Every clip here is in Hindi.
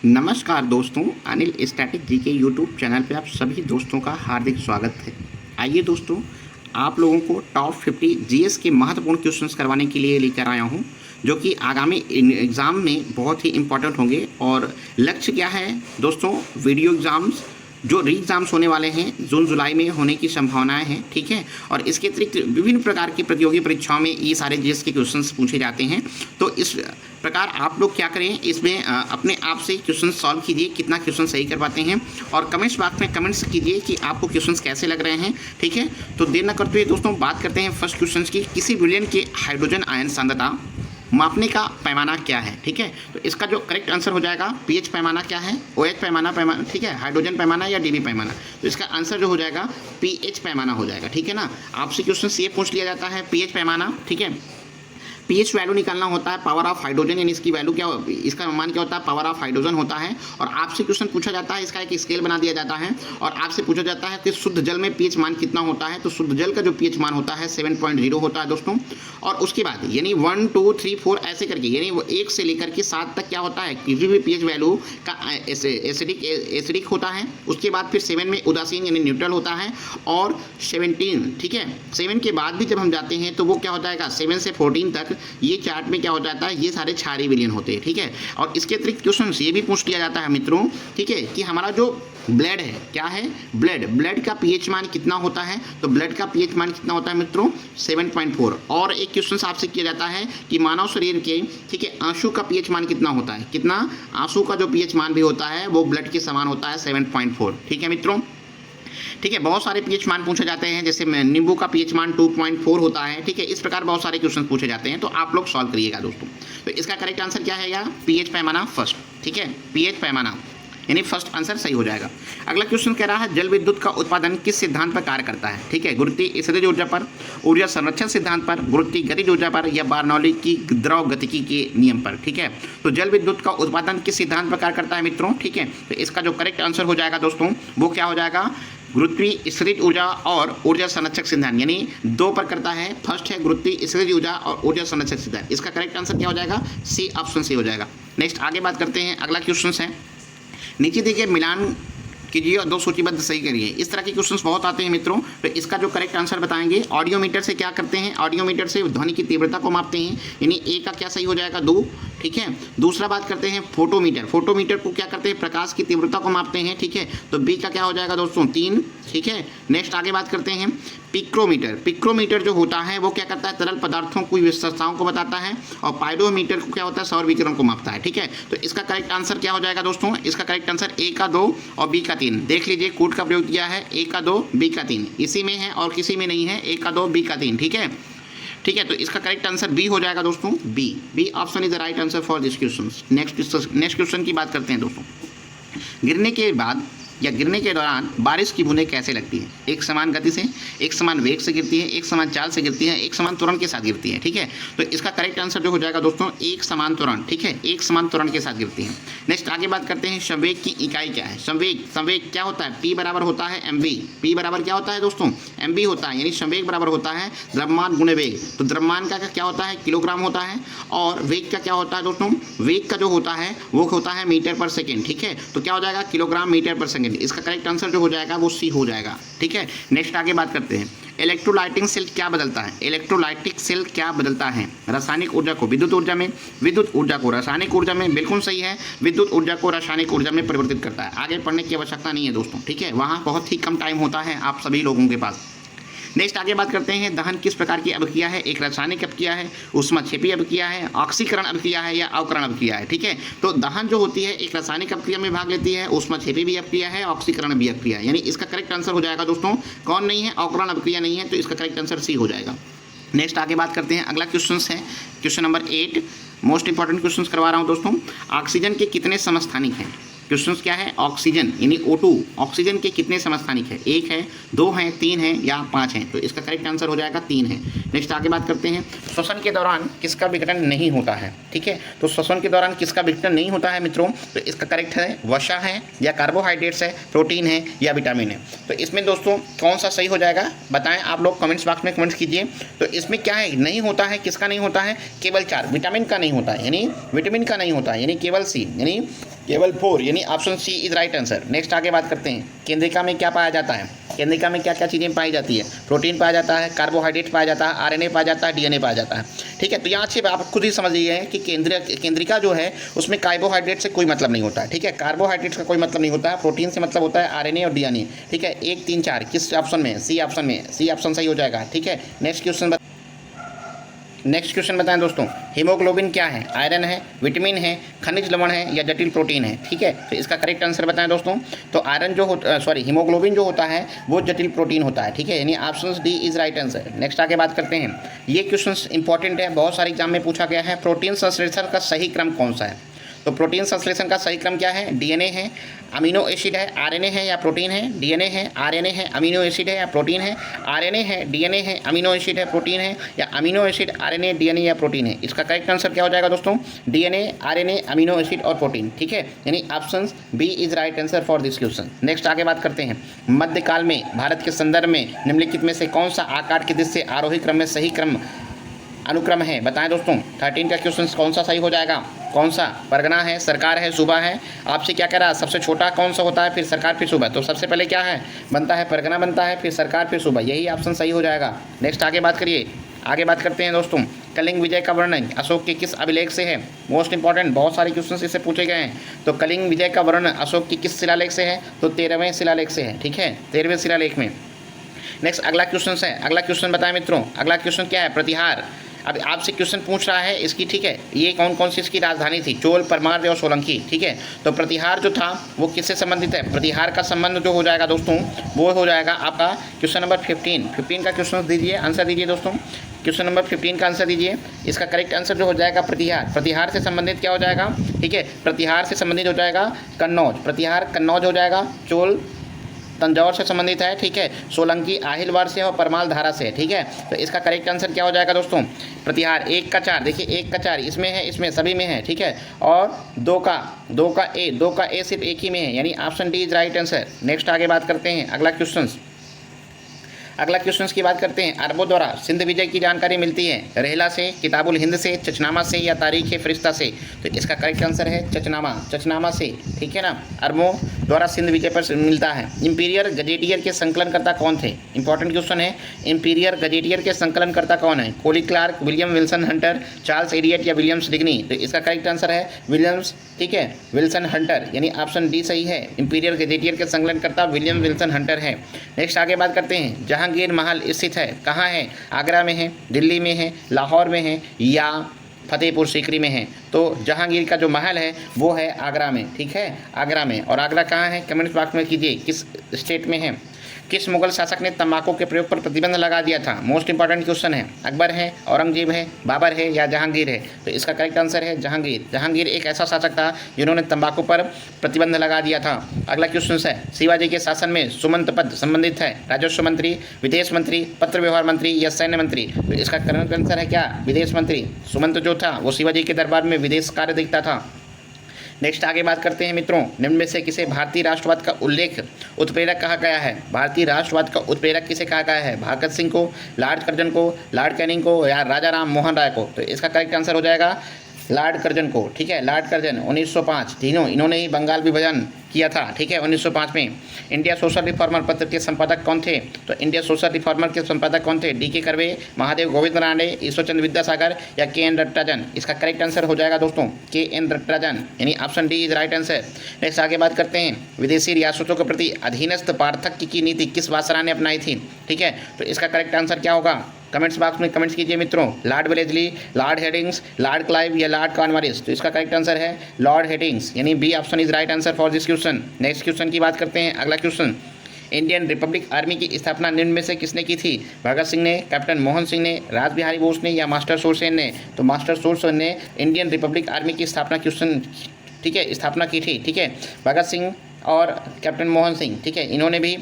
नमस्कार दोस्तों, अनिल स्टैटिक जी के यूट्यूब चैनल पे आप सभी दोस्तों का हार्दिक स्वागत है। आइए दोस्तों, आप लोगों को टॉप 50 जीएस के महत्वपूर्ण क्वेश्चंस करवाने के लिए लेकर आया हूं, जो कि आगामी एग्ज़ाम में बहुत ही इम्पोर्टेंट होंगे। और लक्ष्य क्या है दोस्तों? वीडियो एग्ज़ाम्स जो री एग्ज़ाम्स होने वाले हैं जून जुलाई में होने की संभावनाएं हैं, ठीक है। और इसके अतिरिक्त विभिन्न प्रकार की प्रतियोगी परीक्षाओं में ये सारे जीएस के क्वेश्चंस पूछे जाते हैं। तो इस प्रकार आप लोग क्या करें, इसमें अपने आप से क्वेश्चन सॉल्व कीजिए, कितना क्वेश्चन सही कर पाते हैं, और कमेंट्स बॉक्स में कमेंट्स कीजिए कि आपको क्वेश्चंस कैसे लग रहे हैं, ठीक है। तो देर न करते हुए दोस्तों बात करते हैं फर्स्ट क्वेश्चन की। किसी विलयन के हाइड्रोजन आयन सांद्रता मापने का पैमाना क्या है, ठीक है। तो इसका जो करेक्ट आंसर हो जाएगा, पीएच पैमाना क्या है, ओएच पैमाना, ठीक है, हाइड्रोजन पैमाना या डीबी पैमाना। तो इसका आंसर जो हो जाएगा पीएच पैमाना हो जाएगा, ठीक है ना। आपसे क्वेश्चन ये पूछ लिया जाता है पीएच पैमाना, ठीक है। पीएच वैल्यू निकालना होता है पावर ऑफ हाइड्रोजन, यानी इसकी वैल्यू क्या, इसका मान क्या होता है, पावर ऑफ हाइड्रोजन होता है। और आपसे क्वेश्चन पूछा जाता है, इसका एक स्केल बना दिया जाता है और आपसे पूछा जाता है कि शुद्ध जल में पीएच मान कितना होता है। तो शुद्ध जल का जो पीएच मान होता है 7.0 होता है दोस्तों। और उसके बाद यानी 1 2 3 4 ऐसे करके, यानी वो 1 से लेकर के 7 तक क्या होता है, किसी भी पीएच वैल्यू का एसिडिक होता है। उसके बाद फिर 7 में उदासीन यानी न्यूट्रल होता है। और 17, ठीक है, 7 के बाद भी जब हम जाते हैं तो वो क्या हो जाएगा, 7 से 14 तक ये चार्ट में क्या हो जाता है, ये सारे क्षारीय विलयन होते हैं, ठीक है। और इसके अतिरिक्त क्वेश्चन ये भी पूछ लिया जाता है मित्रों, ठीक है, कि हमारा जो ब्लड है, क्या है, ब्लड का पीएच मान कितना होता है। तो ब्लड का पीएच मान कितना होता है मित्रों, 7.4। और एक क्वेश्चन आपसे किया जाता है कि मानव शरीर के, ठीक है, आंसू का पीएच मान कितना होता है, कितना आंसू का जो पीएच मान भी होता है वो ब्लड के समान होता है 7.4, ठीक है मित्रों। ठीक है, बहुत सारे पीएच मान पूछे जाते हैं, जैसे नींबू का पीएच मान 2.4 होता है, ठीक है। इस प्रकार बहुत सारे क्वेश्चन पूछे जाते हैं, तो आप लोग सॉल्व करिएगा दोस्तों। तो इसका करेक्ट आंसर क्या है, पीएच पैमाना फर्स्ट, ठीक है, पीएच पैमाना यानी फर्स्ट आंसर सही हो जाएगा। अगला क्वेश्चन कह रहा है जल विद्युत का उत्पादन किस सिद्धांत पर कार्य करता है, ठीक है, गुरुत्वीय स्थितिज ऊर्जा पर, ऊर्जा संरक्षण सिद्धांत पर, गुरुत्वीय गतिज ऊर्जा पर, या बर्नौली की द्रव गतिकी के नियम पर, ठीक है। तो जल विद्युत का उत्पादन किस सिद्धांत पर कार्य करता है मित्रों, ठीक है। तो इसका जो करेक्ट आंसर हो जाएगा दोस्तों वो क्या हो जाएगा, गुरुत्वीय स्थितिज ऊर्जा और ऊर्जा संरक्षक सिद्धांत, यानी 2 पर करता है। फर्स्ट है गुरुत्वीय स्थितिज ऊर्जा और ऊर्जा संरक्षक सिद्धांत। इसका करेक्ट आंसर क्या हो जाएगा, सी, ऑप्शन सी हो जाएगा। नेक्स्ट आगे बात करते हैं, अगला क्वेश्चन है, नीचे देखिए मिलान कीजिए और 2 सूचीबद्ध सही करिए। इस तरह के क्वेश्चंस बहुत आते हैं मित्रों। तो इसका जो करेक्ट आंसर बताएंगे, ऑडियोमीटर से क्या करते हैं, ऑडियोमीटर से ध्वनि की तीव्रता को मापते हैं, यानी ए का क्या सही हो जाएगा, 2, ठीक है। दूसरा बात करते हैं फोटोमीटर को क्या करते हैं, प्रकाश की तीव्रता को मापते हैं, ठीक है। तो बी का क्या हो जाएगा दोस्तों, 3, ठीक है। नेक्स्ट आगे बात करते हैं पिक्रोमीटर जो होता है वो क्या करता है, तरल पदार्थों की विशेषताओं को बताता है। और पाइरोमीटर को क्या होता है, सौर विकिरण को मापता है, ठीक है। तो इसका करेक्ट आंसर क्या हो जाएगा दोस्तों, इसका करेक्ट आंसर ए का 2 और बी का 3। देख लीजिए कोड का प्रयोग किया है, ए का 2 बी का 3, इसी में है और किसी में नहीं है, ए का 2 बी का 3, ठीक है, ठीक है। तो इसका करेक्ट आंसर बी हो जाएगा दोस्तों, B option is the right answer for this question. Next question की बात करते हैं दोस्तों। गिरने के बाद या गिरने के दौरान बारिश की बूंदें कैसे लगती हैं, एक समान गति से, एक समान वेग से गिरती है, एक समान चाल से गिरती है, एक समान त्वरण के साथ गिरती है, ठीक है। तो इसका करेक्ट आंसर जो हो जाएगा दोस्तों, एक समान त्वरण, ठीक है, एक समान त्वरण के साथ गिरती है। नेक्स्ट आगे बात करते हैं, संवेग की इकाई क्या है। संवेग क्या होता है, P बराबर होता है mv। P बराबर क्या होता है दोस्तों, mv होता है, यानी संवेग बराबर होता है द्रव्यमान गुणे वेग। तो द्रव्यमान का क्या होता है, किलोग्राम होता है। और वेग का क्या होता है दोस्तों, वेग का जो होता है वो होता है मीटर पर सेकेंड, ठीक है। तो क्या हो जाएगा, किलोग्राम मीटर पर सेकेंड। इसका करेक्ट आंसर जो हो जाएगा वो सी हो जाएगा, ठीक है। नेक्स्ट आगे बात करते हैं, इलेक्ट्रोलाइटिक सेल क्या बदलता है। इलेक्ट्रोलाइटिक सेल क्या बदलता है, रासायनिक ऊर्जा को विद्युत ऊर्जा में, विद्युत ऊर्जा को रासायनिक ऊर्जा में, बिल्कुल सही है, विद्युत ऊर्जा को रासायनिक ऊर्जा में परिवर्तित करता है। आगे पढ़ने की आवश्यकता नहीं है दोस्तों, ठीक है, वहाँ बहुत ही कम टाइम होता है आप सभी लोगों के पास। नेक्स्ट आगे बात करते हैं, दहन किस प्रकार की अभिक्रिया है, एक रासायनिक अभिक्रिया है, ऊष्माक्षेपी अभिक्रिया है, ऑक्सीकरण अभिक्रिया है, या अवकरण अभिक्रिया है, ठीक है। तो दहन जो होती है एक रासायनिक अभिक्रिया में भाग लेती है, ऊष्माक्षेपी भी अभिक्रिया है, ऑक्सीकरण भी अभिक्रिया है, यानी इसका करेक्ट आंसर हो जाएगा दोस्तों, कौन नहीं है, अवकरण अभिक्रिया नहीं है, तो इसका करेक्ट आंसर सी हो जाएगा। नेक्स्ट आगे बात करते हैं, अगला क्वेश्चन है question number 8, most important question करवा रहा हूँ दोस्तों। ऑक्सीजन के कितने समस्थानिक हैं, क्वेश्चन क्या है, ऑक्सीजन यानी O2, ऑक्सीजन के कितने समस्थानिक है, 1 है, 2 हैं, 3 हैं या 5 हैं। तो इसका करेक्ट आंसर हो जाएगा 3 है। नेक्स्ट आगे बात करते हैं, श्वसन के दौरान किसका विघटन नहीं होता है, ठीक है। तो श्वसन के दौरान किसका विघटन नहीं होता है मित्रों, तो इसका करेक्ट है वसा है, या कार्बोहाइड्रेट्स है, प्रोटीन है, या विटामिन है। तो इसमें दोस्तों कौन सा सही हो जाएगा बताएं, आप लोग कमेंट्स बॉक्स में कमेंट्स कीजिए। तो इसमें क्या है, नहीं होता है, किसका नहीं होता है, केवल 4, विटामिन का नहीं होता है, यानी विटामिन का नहीं होता है, यानी केवल सी, यानी केवल 4 यानी option C is right answer. Next आगे बात करते हैं, केंद्रिका में क्या पाया जाता है? केंद्रिका में क्या क्या चीज़ें पाई जाती है? प्रोटीन पाया जाता है, कार्बोहाइड्रेट पाया जाता है, आरएनए पाया जाता है, डीएनए पाया जाता है। ठीक है, तो यहाँ से आप खुद ही समझ लीजिए कि केंद्रिका जो है उसमें कार्बोहाइड्रेट से कोई मतलब नहीं होता है। ठीक है, कार्बोहाइड्रेट का कोई मतलब नहीं होता है, प्रोटीन से मतलब होता है आरएनए और डीएनए। ठीक है, 1 3 4 किस ऑप्शन में? सी ऑप्शन में, सी ऑप्शन सही हो जाएगा। ठीक है, नेक्स्ट क्वेश्चन बताएं दोस्तों, हीमोग्लोबिन क्या है? आयरन है, विटामिन है, खनिज लवण है या जटिल प्रोटीन है? ठीक है, तो इसका करेक्ट आंसर बताएं दोस्तों। तो आयरन जो होता हीमोग्लोबिन जो होता है वो जटिल प्रोटीन होता है। ठीक है, यानी option D is right answer. Next आगे बात करते हैं, ये क्वेश्चन इंपॉर्टेंट है, बहुत सारे एग्जाम में पूछा गया है। प्रोटीन संश्लेषण का सही क्रम कौन सा है? तो प्रोटीन संश्लेषण का सही क्रम क्या है? डीएनए है, अमीनो एसिड है, आरएनए है या प्रोटीन है? डीएनए है, आरएनए है, अमीनो एसिड है या प्रोटीन है? आरएनए है, डीएनए है, अमीनो एसिड है, प्रोटीन है, या अमीनो एसिड, आरएनए, डीएनए या प्रोटीन है? इसका करेक्ट आंसर क्या हो जाएगा दोस्तों? डीएनए, आरएनए, अमीनो एसिड और प्रोटीन। ठीक है, यानी option B is right answer for this question. Next आगे बात करते हैं, मध्यकाल में भारत के संदर्भ में निम्नलिखित में से कौन सा आकार की दृष्टि से आरोही क्रम में सही क्रम अनुक्रम है? बताएं दोस्तों। 13 का क्वेश्चन कौन सा सही हो जाएगा? कौन सा? परगना है, सरकार है, सूबा है? आपसे क्या कह रहा है, सबसे छोटा कौन सा होता है, फिर सरकार, फिर सूबा? तो सबसे पहले क्या है बनता है? परगना बनता है, फिर सरकार, फिर सूबा। यही ऑप्शन सही हो जाएगा। नेक्स्ट आगे बात करिए, आगे बात करते हैं दोस्तों, कलिंग विजय का वर्णन अशोक के किस अभिलेख से है? मोस्ट इंपॉर्टेंट, बहुत सारे क्वेश्चन इससे पूछे गए हैं। तो कलिंग विजय का वर्णन अशोक की किस शिलालेख से है? तो 13वें शिलालेख से है। ठीक है, 13वें शिलालेख में। नेक्स्ट अगला क्वेश्चन है, अगला क्वेश्चन बताएं मित्रों, अगला क्वेश्चन क्या है? प्रतिहार। अब आपसे क्वेश्चन पूछ रहा है इसकी, ठीक है, ये कौन कौन सी इसकी राजधानी थी? चोल, परमार और सोलंकी। ठीक है, तो प्रतिहार जो था वो किससे संबंधित है? प्रतिहार का संबंध जो हो जाएगा दोस्तों वो हो जाएगा आपका क्वेश्चन नंबर 15 का क्वेश्चन दीजिए, आंसर दीजिए दोस्तों। क्वेश्चन नंबर 15 का आंसर दीजिए। इसका करेक्ट आंसर जो हो जाएगा प्रतिहार। प्रतिहार से संबंधित क्या हो जाएगा? ठीक है, प्रतिहार से संबंधित हो जाएगा कन्नौज। प्रतिहार कन्नौज हो जाएगा। चोल तंजौर से संबंधित है। ठीक है, सोलंकी आहिलवाड़ से और परमाल धारा से है। ठीक है, तो इसका करेक्ट आंसर क्या हो जाएगा दोस्तों? प्रतिहार। 1 का 4, देखिए 1 का 4 इसमें है, इसमें सभी में है। ठीक है, और 2 का ए सिर्फ एक ही में है, यानी option D is right answer. Next आगे बात करते हैं, अगला क्वेश्चन की बात करते हैं। अरबों द्वारा सिंध विजय की जानकारी मिलती है रेहला से, किताबुल हिंद से, चचनामा से या तारीख फरिश्ता से? तो इसका करेक्ट आंसर है चचनामा से। ठीक है ना, अरबों द्वारा सिंध विजय पर मिलता है। इंपीरियर गजेटियर के संकलनकर्ता कौन थे? इंपॉर्टेंट क्वेश्चन है, इंपीरियर गजेटियर के संकलनकर्ता कौन है? Colin Clark, William Wilson Hunter, Charles Elliot या विलियम्स डिग्नी? तो इसका करेक्ट आंसर है विलियम्स, ठीक है, विल्सन हंटर, यानी ऑप्शन डी सही है। इंपीरियर गजेटियर के संकलनकर्ता विलियम विल्सन हंटर है। नेक्स्ट आगे बात करते हैं, जहांगीर महल स्थित है कहाँ है? आगरा में है, दिल्ली में है, लाहौर में है या फतेहपुर सीकरी में है? तो जहांगीर का जो महल है वो है आगरा में। ठीक है, आगरा में। और आगरा कहाँ है? कमेंट बॉक्स में कीजिए किस स्टेट में है। किस मुगल शासक ने तंबाकू के प्रयोग पर प्रतिबंध लगा दिया था? मोस्ट इंपॉर्टेंट क्वेश्चन है। अकबर है, औरंगजेब है, बाबर है या जहांगीर है? तो इसका करेक्ट आंसर है जहांगीर। जहांगीर एक ऐसा शासक था जिन्होंने तंबाकू पर प्रतिबंध लगा दिया था। अगला क्वेश्चन है, शिवाजी के शासन में सुमंत पद संबंधित है राजस्व मंत्री, विदेश मंत्री, पत्र व्यवहार मंत्री या सैन्य मंत्री? तो इसका करेक्ट आंसर है क्या? विदेश मंत्री। सुमंत जो था वो शिवाजी के दरबार में विदेश कार्य देखता था। नेक्स्ट आगे बात करते हैं मित्रों, निम्न में से किसे भारतीय राष्ट्रवाद का उल्लेख उत्प्रेरक कहा गया है? भारतीय राष्ट्रवाद का उत्प्रेरक किसे कहा गया है? भगत सिंह को, लॉर्ड कर्जन को, लॉर्ड कैनिंग को या राजा राम मोहन राय को? तो इसका करेक्ट आंसर हो जाएगा लॉर्ड कर्जन को। ठीक है, लॉर्ड कर्जन 1905, तीनों इन्होंने ही बंगाल विभाजन किया था। ठीक है, 1905 में। इंडिया सोशल रिफॉर्मर पत्र के संपादक कौन थे? तो इंडिया सोशल रिफॉर्मर के संपादक कौन थे? डी के कर्वे, महादेव गोविंद रानडे, ईश्वरचंद्र विद्यासागर या के एन रट्टाजन? इसका करेक्ट आंसर हो जाएगा दोस्तों के एन रट्टाजन, यानी option D is right answer. Next आगे बात करते हैं, विदेशी रियासतों के प्रति अधीनस्थ पार्थक्य की नीति किस वासरा ने अपनाई थी? ठीक है, तो इसका करेक्ट आंसर क्या होगा? कमेंट्स बॉक्स में कमेंट्स कीजिए मित्रों। Lord Wellesley, Lord Hastings, Lord Clive या लॉर्ड कॉर्नवालिस? तो इसका करेक्ट आंसर है लॉर्ड हेडिंग्स, यानी B option is right answer for this question. Next question की बात करते हैं, अगला क्वेश्चन, इंडियन रिपब्लिक आर्मी की स्थापना निम्न में से किसने की थी? भगत सिंह ने, कैप्टन मोहन सिंह ने, राज बिहारी बोस ने या मास्टर सूरसेन ने? तो मास्टर सूरसेन ने इंडियन रिपब्लिक आर्मी की स्थापना क्वेश्चन, ठीक है, स्थापना की थी। ठीक है, भगत सिंह और कैप्टन मोहन सिंह, ठीक है, इन्होंने भी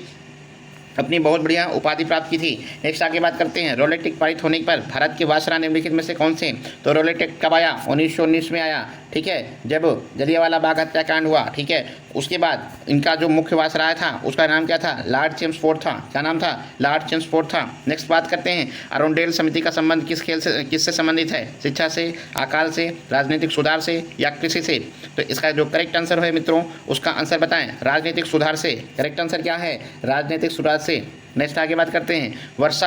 अपनी बहुत बढ़िया उपाधि प्राप्त की थी। नेक्स्ट आगे बात करते हैं, रोलेट एक्ट पारित होने पर भारत के वासरा निम्नलिखित में से कौन से? तो रोलेट एक्ट कब आया? 1919 में आया। ठीक है, जब जलियांवाला बाग हत्याकांड हुआ। ठीक है, उसके बाद इनका जो मुख्य वायसराय था उसका नाम क्या था, लॉर्ड चेम्सफोर्ड था। क्या नाम था, लॉर्ड चेम्सफोर्ड था। नेक्स्ट बात करते हैं अरुंडेल समिति का संबंध किससे संबंधित है, शिक्षा से, अकाल से, राजनीतिक सुधार से या कृषि से। तो इसका जो करेक्ट आंसर है मित्रों उसका आंसर बताएं, राजनीतिक सुधार से। करेक्ट आंसर क्या है, राजनीतिक सुधार से। नेक्स्ट आगे बात करते हैं वर्ष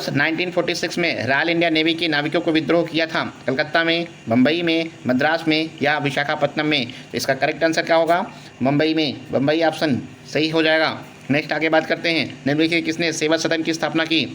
1946 में रॉयल इंडिया नेवी के नाविकों को विद्रोह किया था, कलकत्ता में, मुंबई में, मद्रास में या विशाखापट्टनम में। तो इसका करेक्ट आंसर क्या होगा, मुंबई में। मुंबई ऑप्शन सही हो जाएगा। नेक्स्ट आगे बात करते हैं निम्नलिखित किसने सेवा सदन की स्थापना की।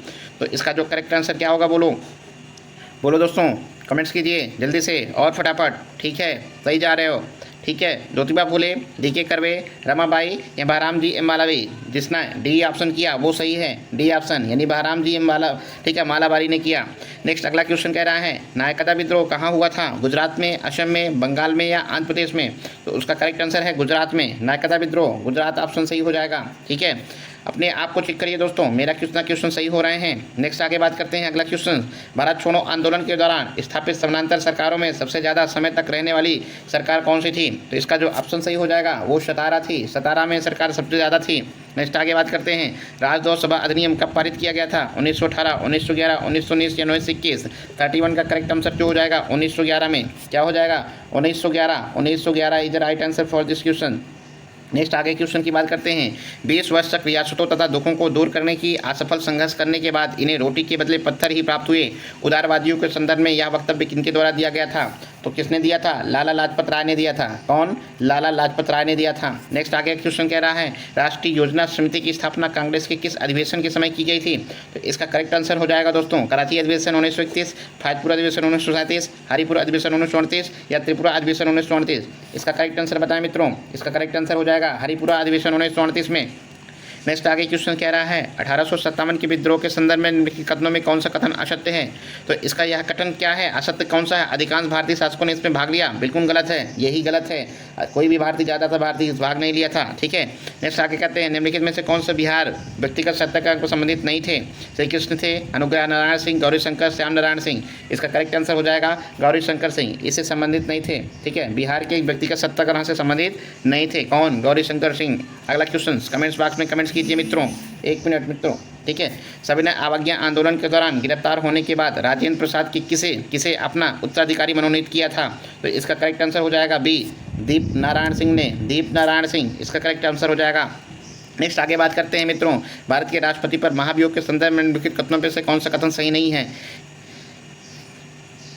तो इसका जो करेक्ट आंसर क्या होगा, बोलो दोस्तों, कमेंट्स कीजिए जल्दी से और फटाफट। ठीक है, सही जा रहे हो। ठीक है, ज्योतिबा फुले, डीके कर्वे, रमाबाई या बहराम जी एम मालावी। जिसने डी ऑप्शन किया वो सही है, डी ऑप्शन यानी बहराम जी एम माला, ठीक है, मालाबारी ने किया। नेक्स्ट अगला क्वेश्चन कह रहा है नायकता विद्रोह कहाँ हुआ था, गुजरात में, असम में, बंगाल में या आंध्र प्रदेश में। तो उसका करेक्ट आंसर है गुजरात में। नायकता विद्रोह गुजरात ऑप्शन सही हो जाएगा। ठीक है, अपने आप को चेक करिए दोस्तों, मेरा कितना क्वेश्चन सही हो रहे हैं। नेक्स्ट आगे बात करते हैं अगला क्वेश्चन, भारत छोड़ो आंदोलन के दौरान स्थापित समानांतर सरकारों में सबसे ज़्यादा समय तक रहने वाली सरकार कौन सी थी। तो इसका जो ऑप्शन सही हो जाएगा वो सतारा थी, सतारा में सरकार सबसे ज़्यादा थी। नेक्स्ट आगे बात करते हैं राजद्रोह सभा अधिनियम कब पारित किया गया था, 1918, 1911, 1919 या 1921। 31 का करेक्ट आंसर जो हो जाएगा 1911 में। क्या हो जाएगा, 1911 is the right answer for this question. Next आगे क्वेश्चन की बात करते हैं 20 वर्ष तक रियासतों तथा दुखों को दूर करने की असफल संघर्ष करने के बाद इन्हें रोटी के बदले पत्थर ही प्राप्त हुए। उदारवादियों के संदर्भ में यह वक्तव्य किनके द्वारा दिया गया था। तो किसने दिया था, लाला लाजपत राय ने दिया था। कौन, लाला लाजपत राय ने दिया था। नेक्स्ट आगे क्वेश्चन कह रहा है राष्ट्रीय योजना समिति की स्थापना कांग्रेस के किस अधिवेशन के समय की गई थी। तो इसका करेक्ट आंसर हो जाएगा दोस्तों कराची अधिवेशन 1931, फैजपुर अधिवेशन 1937, हरिपुर अधिवेशन 1938 या त्रिपुरा अधिवेशन 1938। इसका करेक्ट आंसर बताएं मित्रों, इसका करेक्ट आंसर हो जाएगा हरिपुरा अधिवेशन 1938 में। नेक्स्ट आगे क्वेश्चन कह रहा है 1857 के विद्रोह के संदर्भ में निम्नलिखित कथनों में कौन सा कथन असत्य है। तो इसका यह कथन क्या है, असत्य कौन सा है, अधिकांश भारतीय शासकों ने इसमें भाग लिया। बिल्कुल गलत है, यही गलत है, कोई भी भारतीय ज़्यादातर भारतीय भाग नहीं लिया था। ठीक है, नेक्स्ट आगे कहते हैं निम्नलिखित में से कौन सा बिहार व्यक्तिगत सत्याग्रह को संबंधित नहीं थे। श्री कृष्ण थे, अनुग्रह नारायण सिंह, गौरी शंकर, श्याम नारायण सिंह। इसका करेक्ट आंसर हो जाएगा गौरी शंकर सिंह, इससे संबंधित नहीं थे। ठीक है, बिहार के व्यक्तिगत सत्याग्रह से संबंधित नहीं थे। कौन, गौरी शंकर सिंह। अगला क्वेश्चन कमेंट्स बॉक्स में कमेंट्स कीजिए मित्रों, 1 मिनट मित्रों। ठीक है, सविनय अवज्ञा आंदोलन के दौरान गिरफ्तार होने के बाद राजेंद्र प्रसाद की किसे अपना उत्तराधिकारी मनोनीत किया था। तो इसका करेक्ट आंसर हो जाएगा बी, दीप नारायण सिंह ने, दीप नारायण सिंह इसका करेक्ट आंसर हो जाएगा। नेक्स्ट आगे बात करते हैं मित्रों भारत के राष्ट्रपति पर महाभियोग के संदर्भ में निम्नलिखित कथनों में से कौन सा कथन सही नहीं है।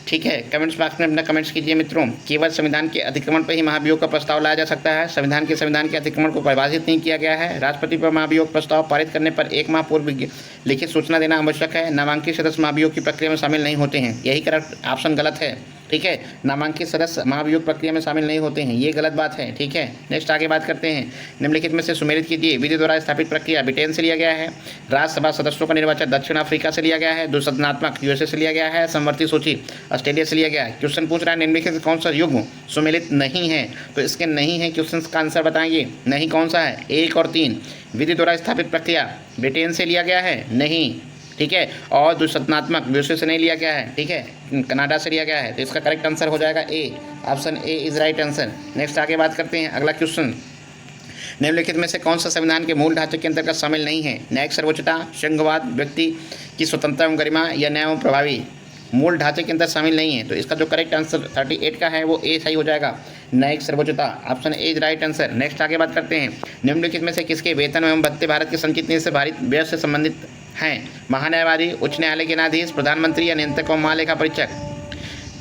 ठीक है, कमेंट्स बॉक्स में अपना कमेंट्स कीजिए मित्रों। केवल संविधान के अतिक्रमण पर ही महाभियोग का प्रस्ताव लाया जा सकता है, संविधान के अतिक्रमण को परिभाषित नहीं किया गया है। राष्ट्रपति पर महाभियोग प्रस्ताव पारित करने पर 1 माह पूर्व लिखित सूचना देना आवश्यक है। नामांकित सदस्य महाभियोग की प्रक्रिया में शामिल नहीं होते हैं, यही करेक्ट ऑप्शन गलत है। ठीक है, नामांकित सदस्य महाभियोग प्रक्रिया में शामिल नहीं होते हैं, ये गलत बात है। ठीक है, नेक्स्ट आगे बात करते हैं निम्नलिखित में से सुमेलित कीजिए। विधि द्वारा स्थापित प्रक्रिया ब्रिटेन से लिया गया है, राज्यसभा सदस्यों का निर्वाचन दक्षिण अफ्रीका से लिया गया है, दुसंरचनात्मक यूएसए से लिया गया है, समवर्ती सूची ऑस्ट्रेलिया से लिया गया है। क्वेश्चन पूछ रहा है निम्नलिखित कौन सा युग्म सुमेलित नहीं है। तो इसके नहीं है क्वेश्चन का आंसर बताएंगे, नहीं कौन सा है, 1 और 3। विधि द्वारा स्थापित प्रक्रिया ब्रिटेन से लिया गया है, नहीं। ठीक है, और दुसंरचनात्मक यूएसए से नहीं लिया गया है, ठीक है, कनाडा से लिया गया है। तो इसका करेक्ट आंसर हो जाएगा A, option A is right answer. Next आगे बात करते हैं अगला क्वेश्चन निम्नलिखित में से कौन सा संविधान के मूल ढांचे के अंतर्गत शामिल नहीं है। न्यायिक सर्वोच्चता, संघवाद, व्यक्ति की स्वतंत्रता एवं गरिमा या न्याय एवं प्रभावी मूल ढांचे के अंदर शामिल नहीं है। तो इसका जो करेक्ट आंसर 38 का है वो ए सही हो जाएगा, न्यायिक सर्वोच्चता option A is right answer. Next आगे बात करते हैं निम्नलिखित में से किसके वेतन एवं भत्ते भारत के संचित नीति से भारित व्यय से संबंधित हैं। महान्यायवादी, उच्च न्यायालय के न्यायाधीश, प्रधानमंत्री या नियंत्रक और महालेखा परीक्षक।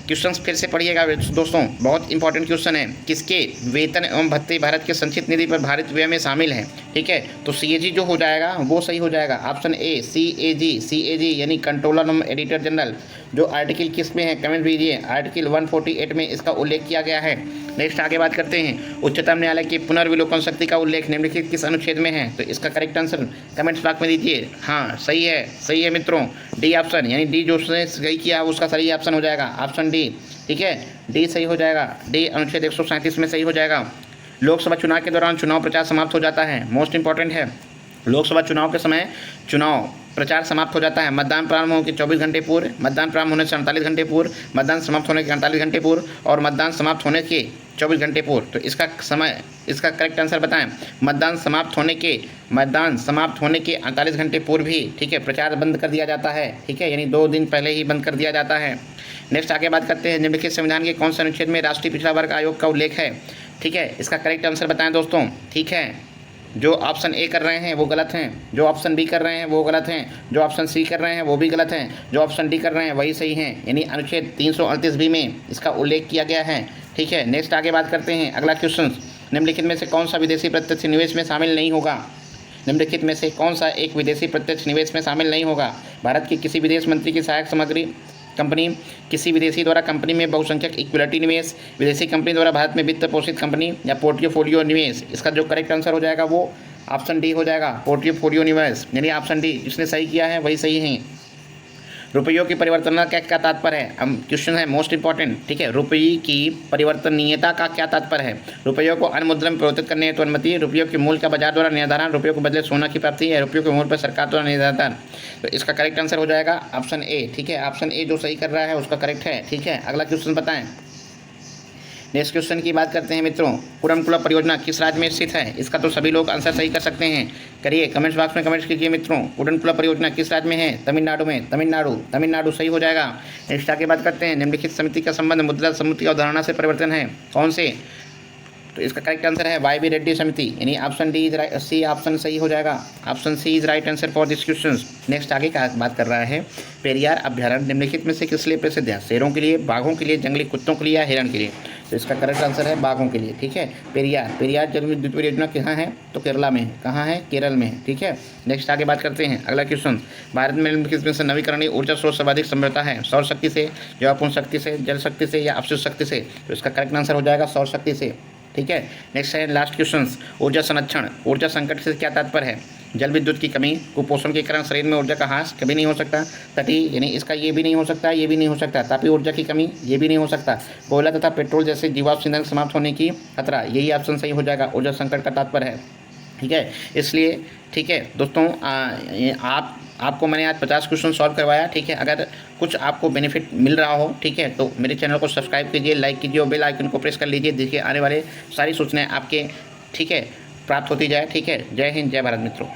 क्वेश्चन फिर से पढ़िएगा दोस्तों, बहुत इंपॉर्टेंट क्वेश्चन है। किसके वेतन एवं भत्ते भारत के संचित निधि पर भारित व्यय में शामिल हैं। ठीक है, तो सीएजी जो हो जाएगा वो सही हो जाएगा, ऑप्शन ए सीएजी यानी कंट्रोलर एवं एडिटर जनरल। जो आर्टिकल किस में है कमेंट कीजिए, आर्टिकल 148 में इसका उल्लेख किया गया है। नेक्स्ट आगे बात करते हैं उच्चतम न्यायालय की पुनर्विलोकन शक्ति का उल्लेख निम्नलिखित किस अनुच्छेद में है। तो इसका करेक्ट आंसर कमेंट्स बॉक्स में दीजिए। हाँ सही है मित्रों, डी ऑप्शन यानी डी जो सही किया उसका सही ऑप्शन हो जाएगा, ऑप्शन डी। ठीक है, डी सही हो जाएगा, डी अनुच्छेद 137 में सही हो जाएगा। लोकसभा चुनाव के दौरान चुनाव प्रचार समाप्त हो जाता है, मोस्ट इंपॉर्टेंट है। लोकसभा चुनाव के समय चुनाव प्रचार समाप्त हो जाता है मतदान प्रारंभ होने के 24 घंटे पूर्व, मतदान प्रारंभ होने से 48 घंटे पूर्व, मतदान समाप्त होने के 48 घंटे पूर्व और मतदान समाप्त होने के 24 घंटे पूर्व। तो इसका समय, इसका करेक्ट आंसर बताएं। मतदान समाप्त होने के 48 घंटे पूर्व ही, ठीक है, प्रचार बंद कर दिया जाता है, ठीक है, यानी 2 दिन पहले ही बंद कर दिया जाता है। नेक्स्ट आगे बात करते हैं, निम्नलिखित संविधान के कौन से अनुच्छेद में राष्ट्रीय पिछड़ा वर्ग आयोग का उल्लेख है, ठीक है, इसका करेक्ट आंसर बताएं दोस्तों, ठीक है। जो ऑप्शन ए कर रहे हैं वो गलत हैं, जो ऑप्शन बी कर रहे हैं वो गलत हैं, जो ऑप्शन सी कर रहे हैं वो भी गलत हैं, जो ऑप्शन डी कर रहे हैं वही सही हैं, यानी अनुच्छेद 338 में इसका उल्लेख किया गया है, ठीक है। नेक्स्ट आगे बात करते हैं, अगला क्वेश्चन, निम्नलिखित में से कौन सा विदेशी प्रत्यक्ष निवेश में शामिल नहीं होगा, निम्नलिखित में से कौन सा एक विदेशी प्रत्यक्ष निवेश में शामिल नहीं होगा। भारत के किसी विदेश मंत्री की सहायक सामग्री कंपनी, किसी विदेशी द्वारा कंपनी में बहुसंख्यक इक्विटी निवेश, विदेशी कंपनी द्वारा भारत में वित्त पोषित कंपनी या पोर्टफोलियो निवेश। इसका जो करेक्ट आंसर हो जाएगा वो ऑप्शन डी हो जाएगा, पोर्टफोलियो निवेश, यानी ऑप्शन डी। जिसने सही किया है वही सही है। रुपयों की परिवर्तन का क्या तात्पर्य है, हम क्वेश्चन है मोस्ट इंपॉर्टेंट, ठीक है। रुपये की परिवर्तनीयता का क्या तात्पर्य है। रुपयों को अन्य मुद्रा में परिवर्तित करने हेतु अनुमति, रुपयों के मूल्य का बाजार द्वारा निर्धारण, रुपयों के बदले सोना की प्राप्ति या रुपयों के मूल्य पर सरकार द्वारा निर्धारण। तो इसका करेक्ट आंसर हो जाएगा ऑप्शन ए, ठीक है। ऑप्शन ए जो सही कर रहा है उसका करेक्ट है, ठीक है। अगला क्वेश्चन बताएं। नेक्स्ट क्वेश्चन की बात करते हैं मित्रों, कुडमकुला परियोजना किस राज्य में स्थित है। इसका तो सभी लोग आंसर सही कर सकते हैं, करिए कमेंट्स बॉक्स में कमेंट्स कीजिए मित्रों। कुडमकुला परियोजना किस राज्य में है, तमिलनाडु में, तमिलनाडु सही हो जाएगा। नेक्स्ट आगे बात करते हैं, निम्नलिखित समिति का संबंध मुद्रा समिति की अवधारणा से परिवर्तन है, कौन से। तो इसका करेक्ट आंसर है वाई बी रेड्डी समिति, यानी ऑप्शन डी सी ऑप्शन सही हो जाएगा। Option C is right answer for this question. Next आगे का बात कर रहा है, पेरियार अभ्यारण्य निम्नलिखित में से किस लिए प्रसिद्ध है, शेरों के लिए, बाघों के लिए, जंगली कुत्तों के लिए या हिरण के लिए। तो इसका करेक्ट आंसर है बाघों के लिए, ठीक है। पेरियार जल विद्युत परियोजना कहाँ है, तो केरला में है, कहाँ है, केरल में है, ठीक है। नेक्स्ट आगे बात करते हैं, अगला क्वेश्चन, भारत में निम्नलिखित में से नवीकरणीय ऊर्जा स्रोत सर्वाधिक संभवता है, सौर शक्ति से, जैवपूर्ण शक्ति से, जल शक्ति से या अपशिष्ट शक्ति से। तो इसका करेक्ट आंसर हो जाएगा सौर शक्ति से, ठीक है। नेक्स्ट है लास्ट क्वेश्चन, ऊर्जा संरक्षण, ऊर्जा संकट से क्या तात्पर्य है। जल विद्युत की कमी, कुपोषण के कारण शरीर में ऊर्जा का ह्रास कभी नहीं हो सकता, तटीय, यानी इसका ये भी नहीं हो सकता, ये भी नहीं हो सकता, तापीय ऊर्जा की कमी, ये भी नहीं हो सकता, कोयला तथा पेट्रोल जैसे जीवाश्म ईंधन समाप्त होने की खतरा, यही ऑप्शन सही हो जाएगा, ऊर्जा संकट का तात्पर्य है, ठीक है। इसलिए ठीक है दोस्तों, आपको मैंने आज 50 क्वेश्चन सॉल्व करवाया, ठीक है। अगर कुछ आपको बेनिफिट मिल रहा हो, ठीक है, तो मेरे चैनल को सब्सक्राइब कीजिए, लाइक कीजिए और बेल आइकन को प्रेस कर लीजिए, देखिए आने वाले सारी सूचनाएं आपके, ठीक है, प्राप्त होती जाए, ठीक है। जय हिंद, जय भारत मित्रों।